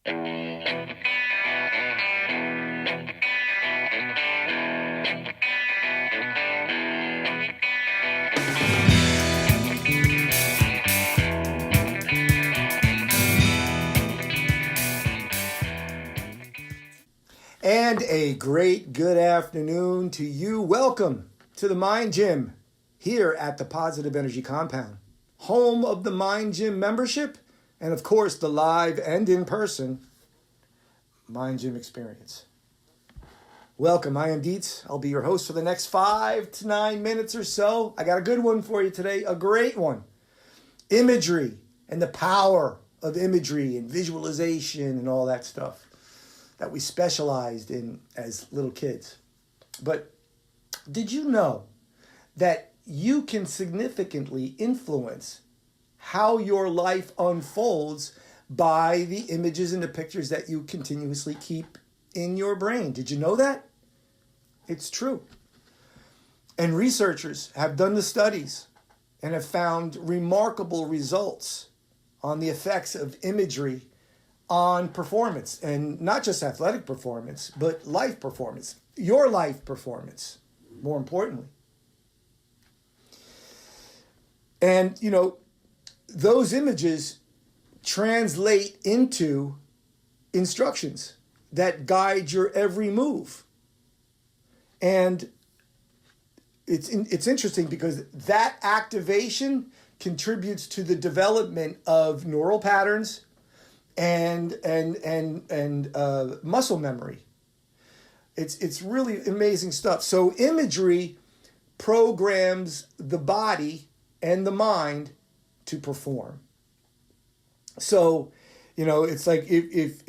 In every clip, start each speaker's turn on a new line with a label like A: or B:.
A: And a great good afternoon to you. Welcome to the Mind Gym here at the Positive Energy Compound, home of the Mind Gym membership and, of course, the live and in-person Mind Gym experience. Welcome. I am Deetz. I'll be your host for the next 5 to 9 minutes or so. I got a good one for you today, a great one. Imagery and the power of imagery and visualization and all that stuff that we specialized in as little kids. But did you know that you can significantly influence how your life unfolds by the images and the pictures that you continuously keep in your brain? Did you know that? It's true. And researchers have done the studies and have found remarkable results on the effects of imagery on performance, and not just athletic performance, but life performance, your life performance, more importantly. And, those images translate into instructions that guide your every move. And it's interesting because that activation contributes to the development of neural patterns and muscle memory. It's really amazing stuff. So imagery programs the body and the mind to perform. So, it's like if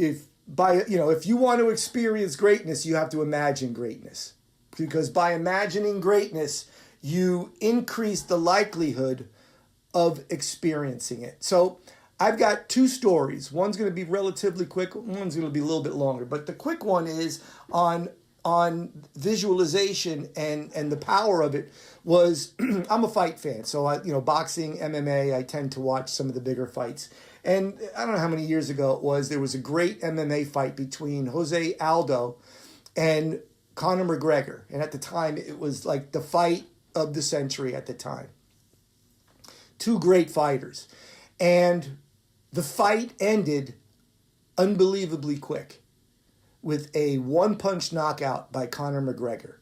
A: you want to experience greatness, you have to imagine greatness, because by imagining greatness, you increase the likelihood of experiencing it. So I've got 2 stories. One's going to be relatively quick. One's going to be a little bit longer. But the quick one is on visualization and the power of it was, I'm a fight fan. So, boxing, MMA, I tend to watch some of the bigger fights. And I don't know how many years ago it was, there was a great MMA fight between Jose Aldo and Conor McGregor. And at the time, it was like the fight of the century at the time. 2 great fighters. And the fight ended unbelievably quick with a 1-punch knockout by Conor McGregor.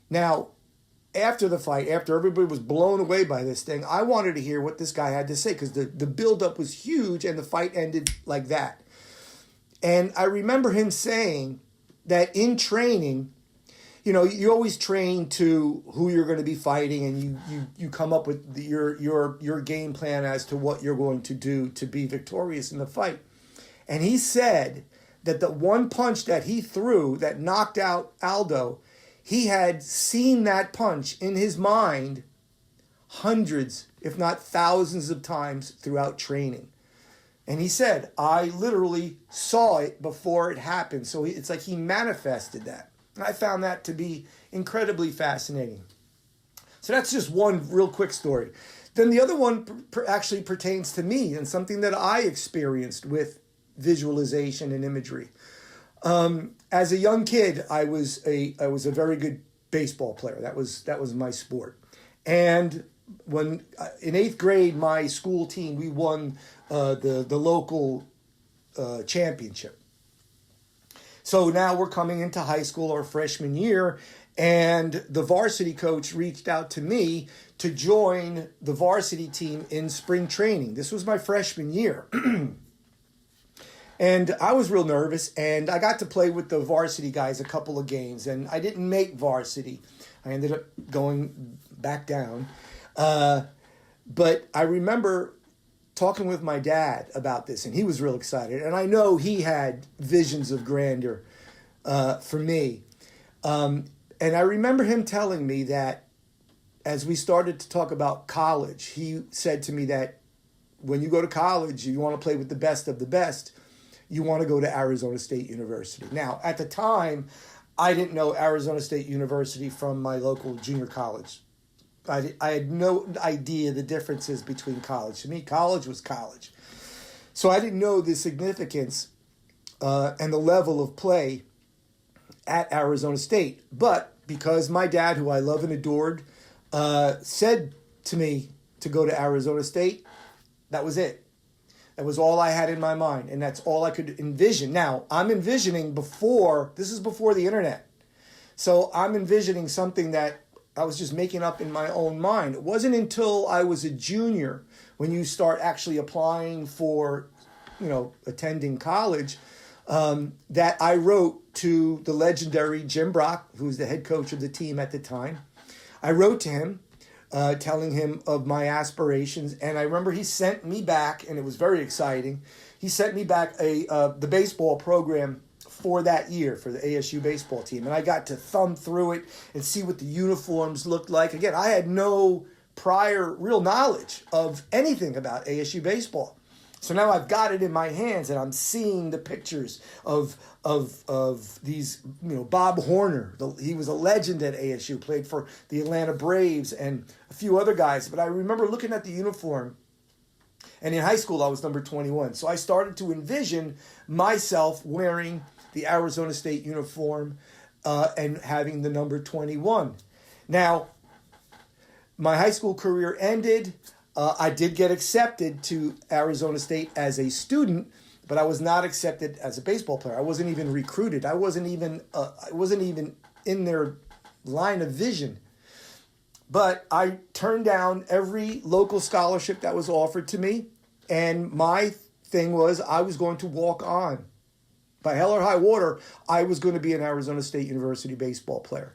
A: Now, after the fight, after everybody was blown away by this thing, I wanted to hear what this guy had to say, because the buildup was huge and the fight ended like that. And I remember him saying that in training, you always train to who you're going to be fighting, and you come up with your game plan as to what you're going to do to be victorious in the fight. And he said that the 1 punch that he threw that knocked out Aldo, he had seen that punch in his mind hundreds, if not thousands of times throughout training. And he said, I literally saw it before it happened. So it's like he manifested that. I found that to be incredibly fascinating. So that's just one real quick story. Then the other one actually pertains to me and something that I experienced with visualization and imagery. As a young kid, I was a very good baseball player. That was my sport. And when in 8th grade, my school team, we won the local championship. So now we're coming into high school, our freshman year, and the varsity coach reached out to me to join the varsity team in spring training. This was my freshman year. And I was real nervous, and I got to play with the varsity guys a couple of games, and I didn't make varsity. I ended up going back down. But I remember talking with my dad about this, and he was real excited. And I know he had visions of grandeur for me. And I remember him telling me that as we started to talk about college, he said to me that when you go to college, you want to play with the best of the best, you want to go to Arizona State University. Now, at the time, I didn't know Arizona State University from my local junior college. I had no idea the differences between college. To me, college was college. So I didn't know the significance and the level of play at Arizona State. But because my dad, who I love and adored, said to me to go to Arizona State, that was it. That was all I had in my mind, and that's all I could envision. Now, I'm envisioning this is before the internet. So I'm envisioning something that I was just making up in my own mind. It wasn't until I was a junior, when you start actually applying for, attending college, that I wrote to the legendary Jim Brock, who was the head coach of the team at the time. I wrote to him, telling him of my aspirations, and I remember he sent me back, and it was very exciting. He sent me back the baseball program for that year for the ASU baseball team, and I got to thumb through it and see what the uniforms looked like. Again, I had no prior real knowledge of anything about ASU baseball. So now I've got it in my hands, and I'm seeing the pictures of these, Bob Horner. He was a legend at ASU, played for the Atlanta Braves and a few other guys. But I remember looking at the uniform, and in high school I was number 21. So I started to envision myself wearing the Arizona State uniform and having the number 21. Now, my high school career ended. I did get accepted to Arizona State as a student, but I was not accepted as a baseball player. I wasn't even recruited. I wasn't even in their line of vision. But I turned down every local scholarship that was offered to me, and my thing was I was going to walk on. By hell or high water, I was going to be an Arizona State University baseball player.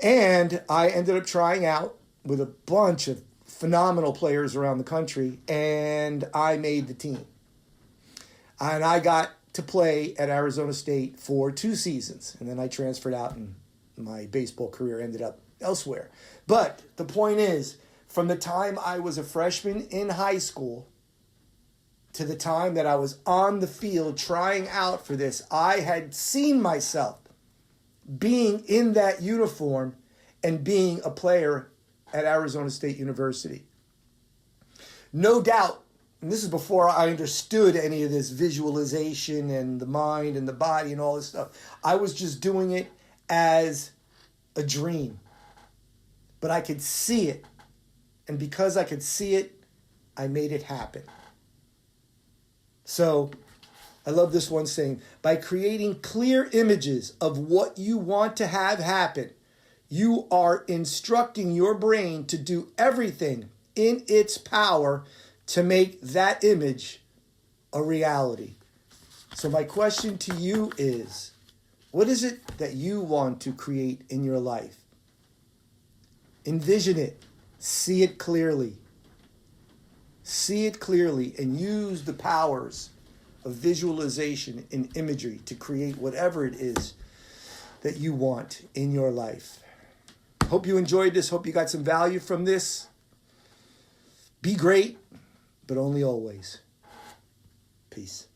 A: And I ended up trying out with a bunch of phenomenal players around the country, and I made the team. And I got to play at Arizona State for 2 seasons, and then I transferred out, and my baseball career ended up elsewhere. But the point is, from the time I was a freshman in high school to the time that I was on the field trying out for this, I had seen myself being in that uniform and being a player at Arizona State University. No doubt, and this is before I understood any of this visualization and the mind and the body and all this stuff. I was just doing it as a dream. But I could see it. And because I could see it, I made it happen. So, I love this one saying, by creating clear images of what you want to have happen, you are instructing your brain to do everything in its power to make that image a reality. So my question to you is, what is it that you want to create in your life? Envision it. See it clearly. See it clearly and use the powers of visualization and imagery to create whatever it is that you want in your life. Hope you enjoyed this. Hope you got some value from this. Be great, but only always. Peace.